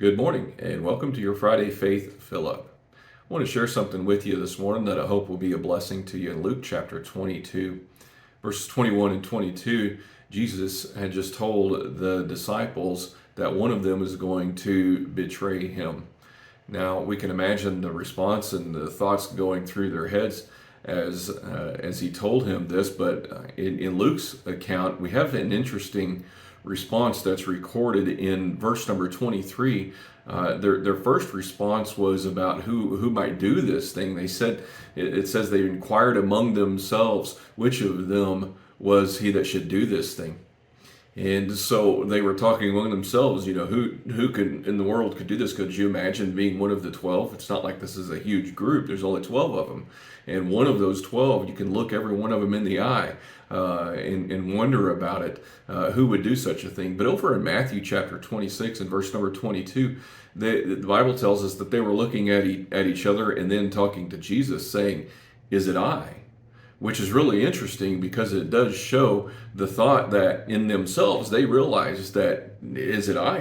Good morning and welcome to your Friday Faith Fill-Up. I want to share something with you this morning that I hope will be a blessing to you. In Luke chapter 22, verses 21 and 22, Jesus had just told the disciples that one of them is going to betray him. Now we can imagine the response and the thoughts going through their heads as he told him this, but in Luke's account, we have an interesting response that's recorded in verse number 23. Their first response was about who might do this thing. They said, it says they inquired among themselves which of them was he that should do this thing. And so they were talking among themselves, who could in the world could do this? Could you imagine being one of the 12? It's not like this is a huge group. There's only 12 of them. And one of those 12, you can look every one of them in the eye and wonder about it. Who would do such a thing? But over in Matthew chapter 26 and verse number 22, the Bible tells us that they were looking at each other and then talking to Jesus saying, "Is it I?" Which is really interesting because it does show the thought that in themselves they realize that, is it I?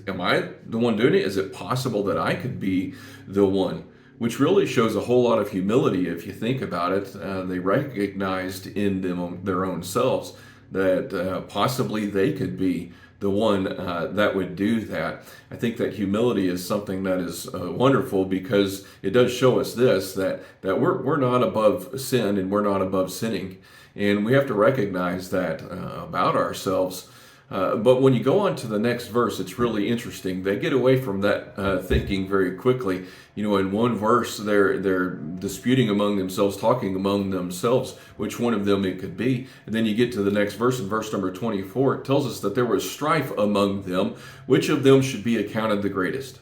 Am I the one doing it? Is it possible that I could be the one? Which really shows a whole lot of humility if you think about it. They recognized in their own selves that possibly they could be the one that would do that. I think that humility is something that is wonderful because it does show us this, that we're not above sin and we're not above sinning. And we have to recognize that about ourselves. But when you go on to the next verse, it's really interesting. They get away from that thinking very quickly. In one verse, they're disputing among themselves, talking among themselves, which one of them it could be. And then you get to the next verse, in verse number 24, it tells us that there was strife among them, which of them should be accounted the greatest.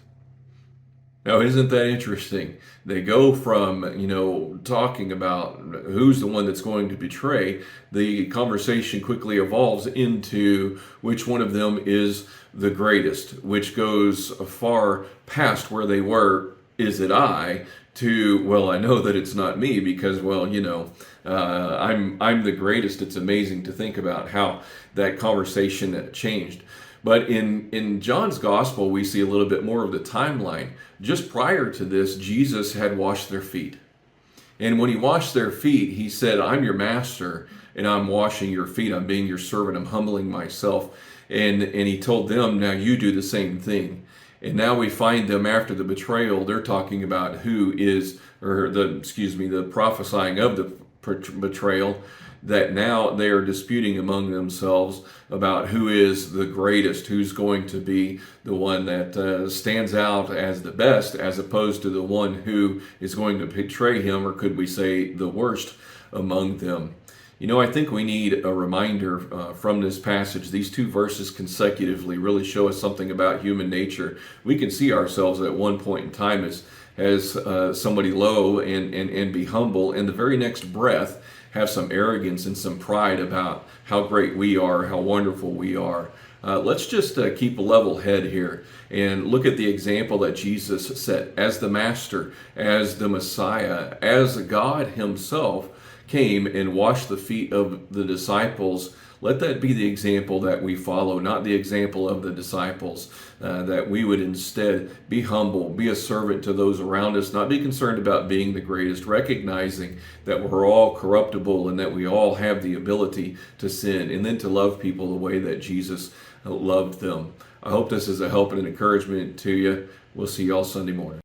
Now, isn't that interesting? They go from, talking about who's the one that's going to betray. The conversation quickly evolves into which one of them is the greatest, which goes far past where they were, is it I, to, well, I know that it's not me because, I'm the greatest. It's amazing to think about how that conversation changed. But in John's gospel, we see a little bit more of the timeline. Just prior to this, Jesus had washed their feet. And when he washed their feet, he said, "I'm your master, and I'm washing your feet. I'm being your servant. I'm humbling myself." And he told them, now you do the same thing. And now we find them after the betrayal, they're talking about the prophesying of the betrayal, that now they are disputing among themselves about who is the greatest, who's going to be the one that stands out as the best, as opposed to the one who is going to betray him, or could we say the worst among them. I think we need a reminder from this passage. These two verses consecutively really show us something about human nature. We can see ourselves at one point in time as somebody low and be humble, and the very next breath have some arrogance and some pride about how great we are, how wonderful we are. Let's just keep a level head here and look at the example that Jesus set as the Master, as the Messiah, as God himself came and washed the feet of the disciples. Let that be the example that we follow, not the example of the disciples, that we would instead be humble, be a servant to those around us, not be concerned about being the greatest, recognizing that we're all corruptible and that we all have the ability to sin, and then to love people the way that Jesus loved them. I hope this is a help and an encouragement to you. We'll see you all Sunday morning.